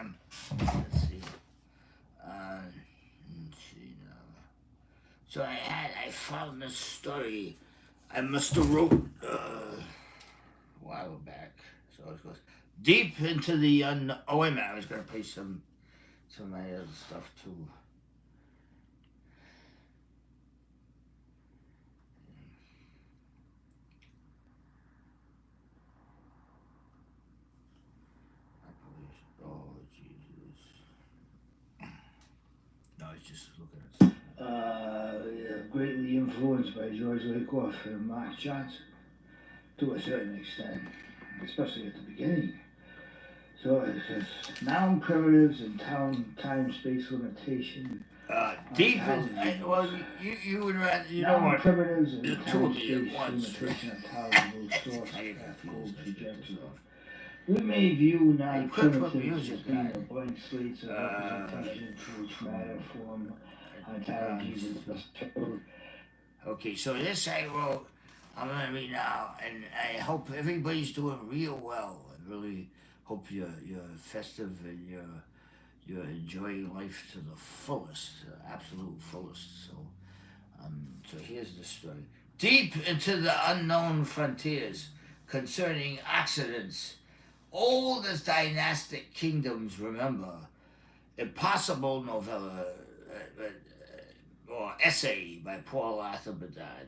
am. Let's see. Let's see now. So I found this story. I must have wrote a while back. So it goes deep into the unknown. Oh wait a minute, I was gonna play some of my other stuff too. Oh Jesus! No, I was just looking at something. Yeah, greatly influenced by George Lakoff and Mark Johnson to a certain extent, especially at the beginning. So it says noun primitives and time-space limitation. Deep in, well, you would rather, you know what? Primitives and The the two of me time-space at once. limitation of time moves source I get path confused. goal trajectory. We may view You could put non-primitives music as being on. the blank slates of representation to which matter form ontologies is bestowed. Okay, so this I wrote, I'm gonna read now, and I hope everybody's doing real well. I really hope you're festive and you're enjoying life to the fullest, absolute fullest. So here's the story. Deep into the unknown frontiers concerning accidents, old as dynastic kingdoms remember, impossible novella or essay by Paul Arthur Bedard.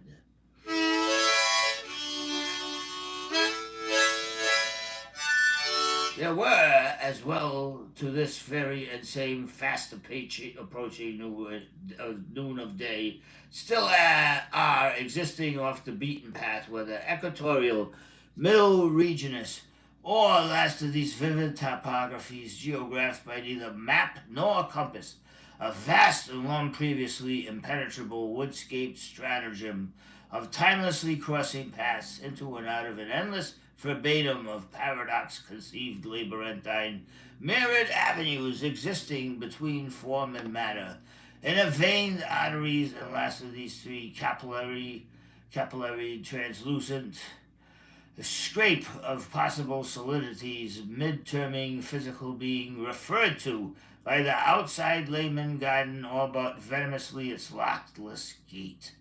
There were, as well, to this very and same fast approaching noon of day, still are existing off the beaten path, whether equatorial, middle regions, or last of these vivid topographies geographed by neither map nor compass, a vast and long previously impenetrable woodscape stratagem of timelessly crossing paths into and out of an endless verbatim of paradox-conceived labyrinthine mirrored avenues existing between form and matter, in a veined arteries and last of these three capillary translucent scrape of possible solidities mid-terming physical being referred to by the outside layman garden all but venomously its lockless gate,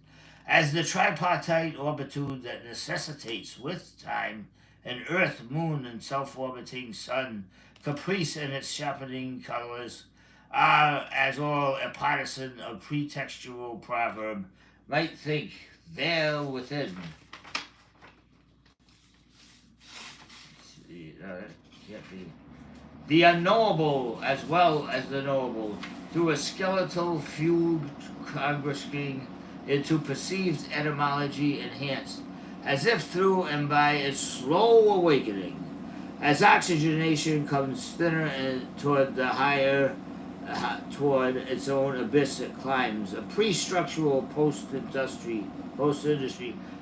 as the tripartite orbitude that necessitates with time an earth, moon, and self-orbiting sun, caprice in its sharpening colors, are, as all a partisan of pretextual proverb might think, there within. The unknowable as well as the knowable, through a skeletal fugue congressing into perceived etymology enhanced, as if through and by its slow awakening, as oxygenation comes thinner toward the higher, toward its own abyss it climbs, a pre-structural post-industry,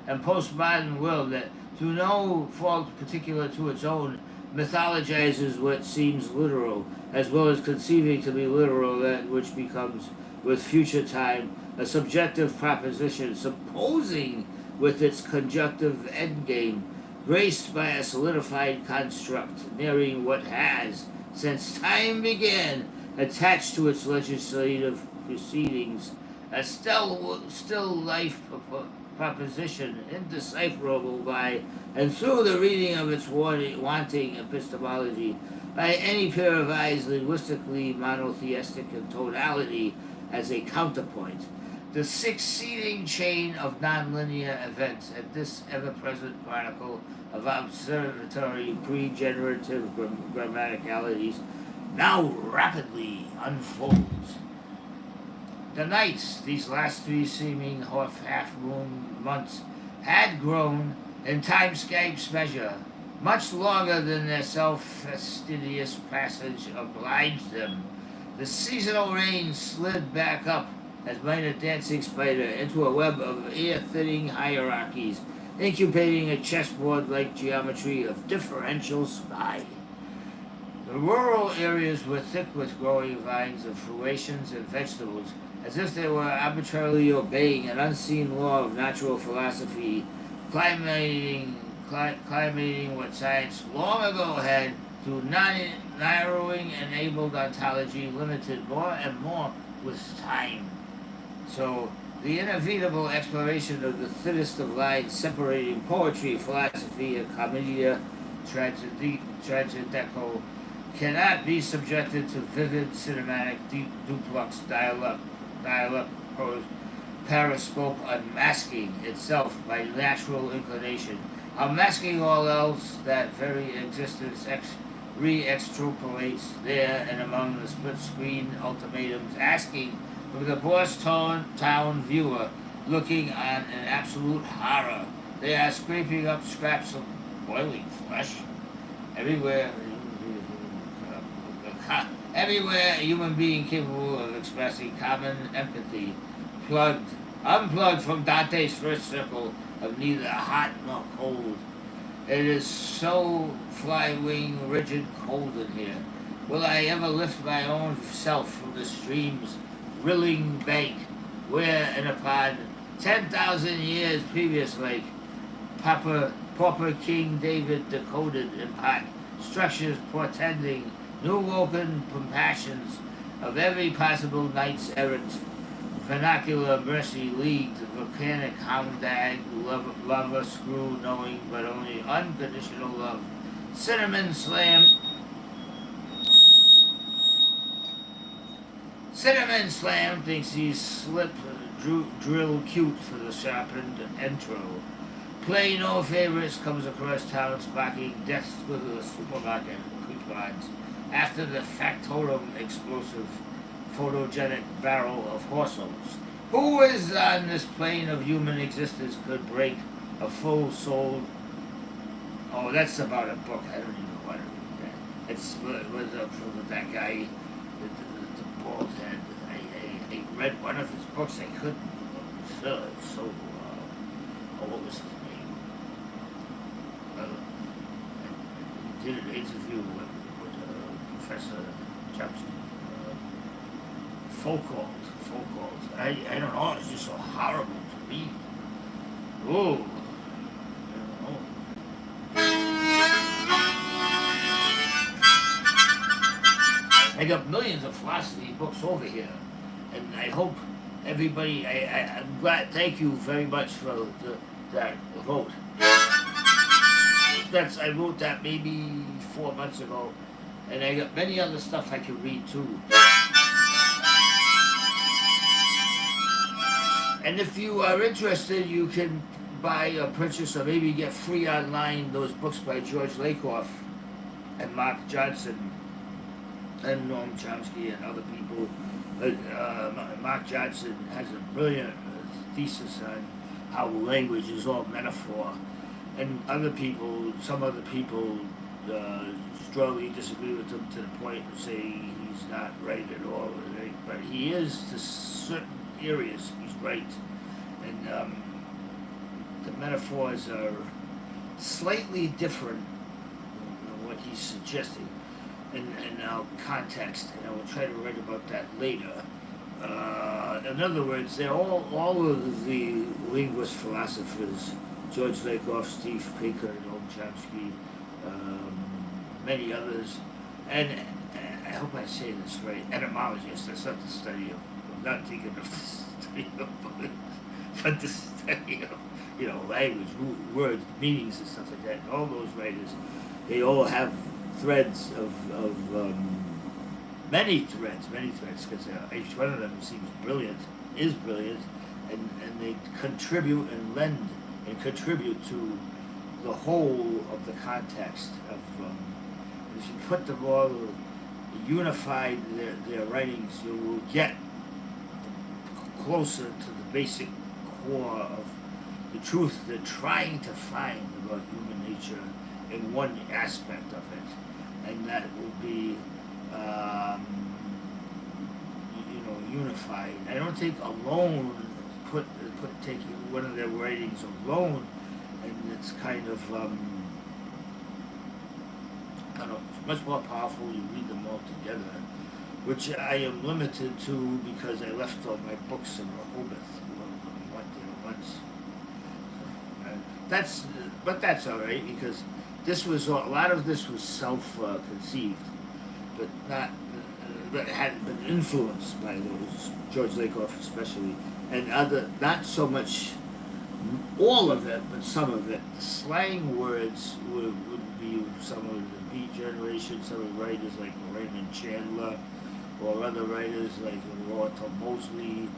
and postmodern world that, through no fault particular to its own, mythologizes what seems literal, as well as conceiving to be literal that which becomes, with future time, a subjective proposition, supposing with its conjunctive endgame, graced by a solidified construct nearing what has, since time began, attached to its legislative proceedings, a still life proposition indecipherable by and through the reading of its wanting epistemology by any pair of eyes linguistically monotheistic in tonality as a counterpoint. The succeeding chain of nonlinear events at this ever-present chronicle of observatory pre-generative grammaticalities now rapidly unfolds. The nights, these last three seeming half-moon months, had grown, in timescape's measure, much longer than their self-fastidious passage obliged them. The seasonal rain slid back up, as might a dancing spider, into a web of ear-fitting hierarchies, incubating a chessboard-like geometry of differential sky. The rural areas were thick with growing vines of fruitations and vegetables, as if they were arbitrarily obeying an unseen law of natural philosophy, climating what science long ago had, through narrowing enabled ontology limited more and more with time. So the inevitable exploration of the thinnest of lines separating poetry, philosophy, and commedia tragico cannot be subjected to vivid cinematic duplex dialogue prose periscope unmasking itself by natural inclination, unmasking all else that very existence re-extrapolates there and among the split-screen ultimatums, asking for the boss town viewer looking on an absolute horror. They are scraping up scraps of boiling flesh everywhere. Everywhere a human being capable of expressing common empathy, unplugged from Dante's first circle of neither hot nor cold. It is so fly-wing, rigid cold in here. Will I ever lift my own self from the stream's rilling bank, where and upon 10,000 years previously, Pauper King David decoded in part structures portending new woken compassions of every possible knights errant, vernacular mercy leagued, volcanic houndag, lover screw knowing but only unconditional love, cinnamon slam thinks he's drill cute for the sharpened intro. Play no favorites comes across town sparking deaths with the supermarket coupons after the factotum explosive photogenic barrel of horseholes. Who is on this plane of human existence could break a full-souled... Oh, that's about a book. I don't even want to read that. It's with that guy, the bald head. I read one of his books. I couldn't. What was his name? I did an interview with Professor Jepson. Foucault. I don't know, it's just so horrible to read. Oh, I don't know. I got millions of philosophy books over here, and I hope everybody, I'm glad, thank you very much for that vote. I wrote that maybe 4 months ago, and I got many other stuff I can read too. And if you are interested, you can buy or purchase or maybe get free online those books by George Lakoff and Mark Johnson and Noam Chomsky and other people. Mark Johnson has a brilliant thesis on how language is all metaphor, and some other people strongly disagree with him to the point of saying he's not right at all. But he is to certain areas. He's right, and the metaphors are slightly different than what he's suggesting in our context, and I will try to write about that later. In other words, they're all of the linguist philosophers, George Lakoff, Steve Pinker, Noam Chomsky, many others, and I hope I say this right, etymologists. That's not the study of, I'm not thinking of the study of, but the study of, language, words, meanings and stuff like that. And all those writers, they all have threads of many threads, because each one of them is brilliant, and they contribute and contribute to the whole of the context of, if you put them all, unified their writings, you will get closer to the basic core of the truth they're trying to find about human nature in one aspect of it, and that will be unified. I don't think alone, taking one of their writings alone, and it's kind of much more powerful. You read them all together, which I am limited to because I left all my books in Rehoboth. We went there once. But that's all right, because a lot of this was self-conceived, but not, but had been influenced by those, George Lakoff especially, and other, not so much all of it, but some of it. The slang words would be some of the Beat Generation, some of the writers like Raymond Chandler, or other writers like Walter Mosley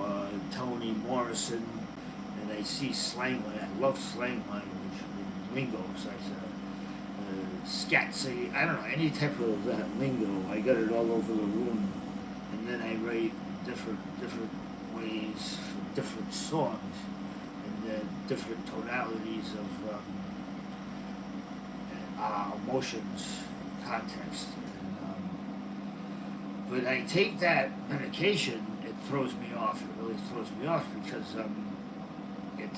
or Toni Morrison. And I see slang, I love slang language, lingo, such scatsy, I don't know, any type of that lingo. I got it all over the room. And then I write different ways for different songs and different tonalities of emotions, context. And, but I take that medication, it throws me off. It really throws me off because it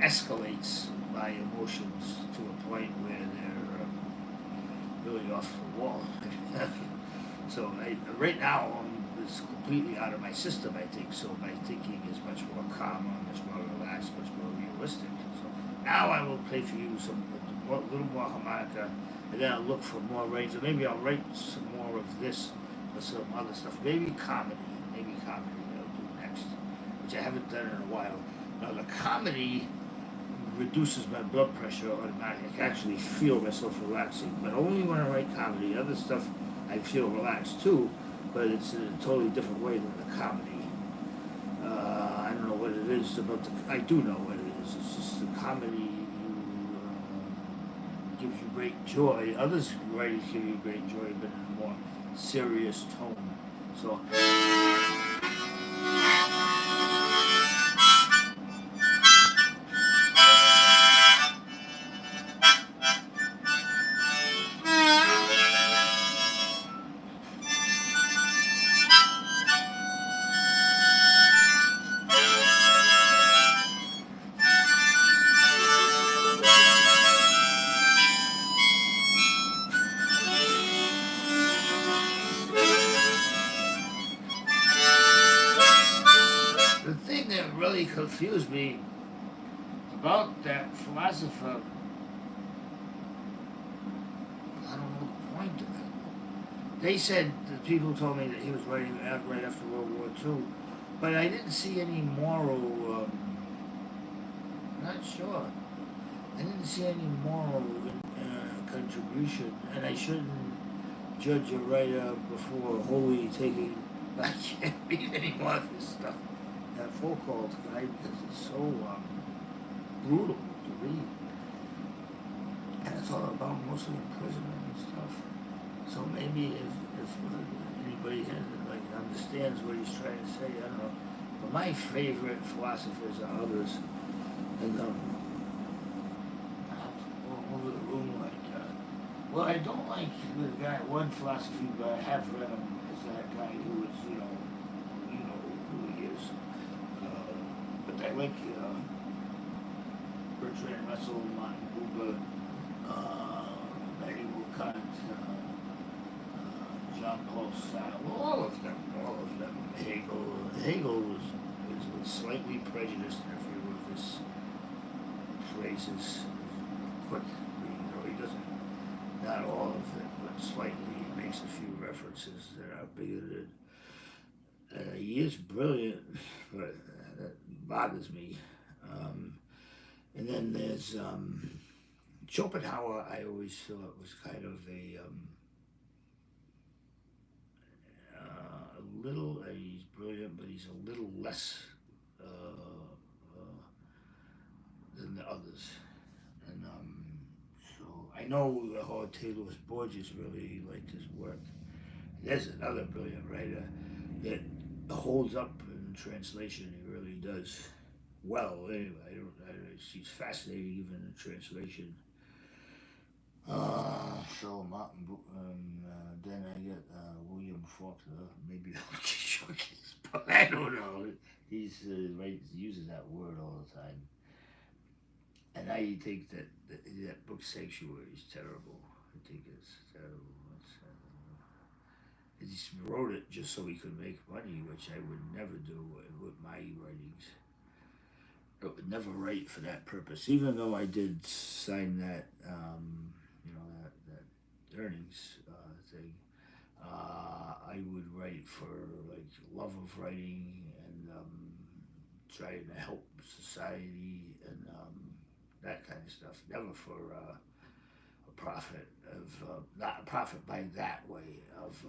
escalates my emotions to a point where they're really off the wall. So right now it's completely out of my system, I think. So my thinking is much more calmer, much more relaxed, much more realistic. So now I will play for you a little more harmonica, and then I'll look for more range. Or maybe I'll write some more of this or some other stuff. Maybe comedy I'll do next, which I haven't done in a while. Now the comedy reduces my blood pressure automatically. I can actually feel myself relaxing, but only when I write comedy. Other stuff I feel relaxed too, but it's in a totally different way than the comedy. I don't know what it is about I do know what it is. It's just the comedy gives you great joy. Others writers give you great joy, but in a more serious tone. So. The thing that really confused me about that philosopher, I don't know the point of it. They said, the people told me that he was writing right after World War II, but I didn't see any moral, not sure. I didn't see any moral contribution, and I shouldn't judge a writer before wholly taking, I can't read any more of this stuff. That Foucault guy, because it's so brutal to read, and it's all about mostly imprisonment and stuff. So maybe if anybody understands what he's trying to say, I don't know. But my favorite philosophers are others, and all over the room well, I don't like the guy one philosophy, but I have read him. Is that guy who is you know who he is. But I like Bertrand Russell, Martin Buber, Immanuel Kant, Jean-Paul Sartre, all of them. Hegel was slightly prejudiced in a few of his phrases. Quick reading, though he doesn't, not all of it, but slightly. He makes a few references that are bigoted. He is brilliant, but that bothers me. And then there's Schopenhauer. I always thought was kind of a little. He's brilliant, but he's a little less than the others. And so I know Jorge Luis Borges really liked his work. There's another brilliant writer that holds up in translation. He really does well. Anyway, she's fascinating even in translation. So Martin, then I get William Faulkner. Maybe I'll shook his, but I don't know. He's uses that word all the time. And I think that book Sanctuary is terrible. I think it's terrible. He just wrote it just so he could make money, which I would never do with my writings. I would never write for that purpose, even though I did sign that, that earnings thing. write for like love of writing and trying to help society and that kind of stuff. Never for a profit of not a profit by that way of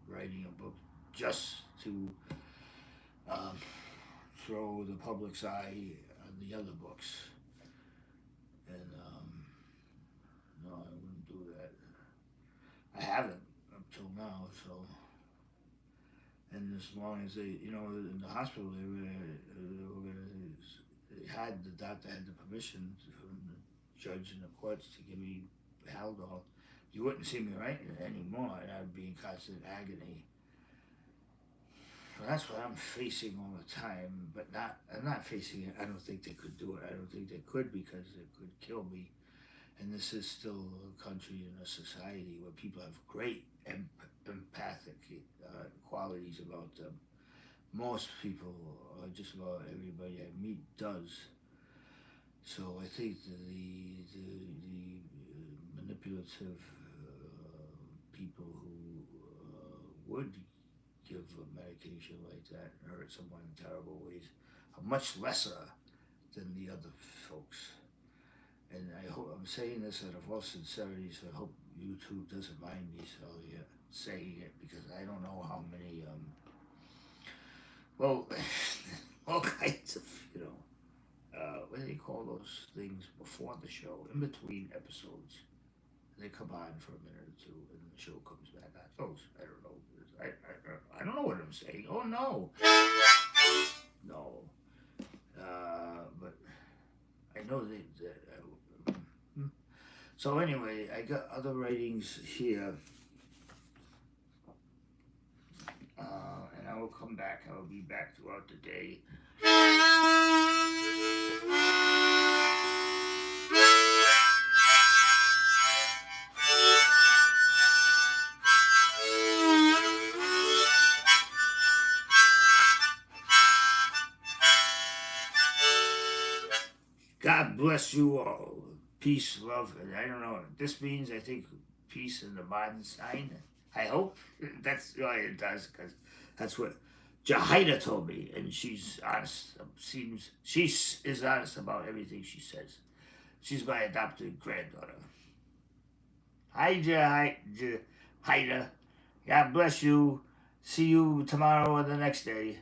writing a book just to um, throw the public's eye on the other books. And no, I wouldn't do that. I haven't up till now, so. And as long as they, in the hospital, they had, the doctor had the permission from the judge and the courts to give me Haldol. You wouldn't see me writing it anymore, and I'd be in constant agony. So that's what I'm facing all the time, but I'm not facing it. I don't think they could do it. I don't think they could because it could kill me. And this is still a country and a society where people have great empathic qualities about them. Most people, just about everybody I meet, does. So I think the manipulative people who would give a medication like that and hurt someone in terrible ways are much lesser than the other folks. And I hope I'm saying this out of all sincerity, so I hope YouTube doesn't mind me saying it, because I don't know how many all kinds of what do they call those things before the show, in between episodes. They come on for a minute or two, and the show comes back on. Those, I don't know. I don't know what I'm saying. Oh no, no. But I know that. So anyway, I got other writings here, and I will come back. I will be back throughout the day. God bless you all. Peace, love, and I don't know. This means, I think, peace in the modern sign. I hope that's why it does, because that's what Jahida told me, and she's honest. She is honest about everything she says. She's my adopted granddaughter. Hi, Jahida. God bless you. See you tomorrow or the next day.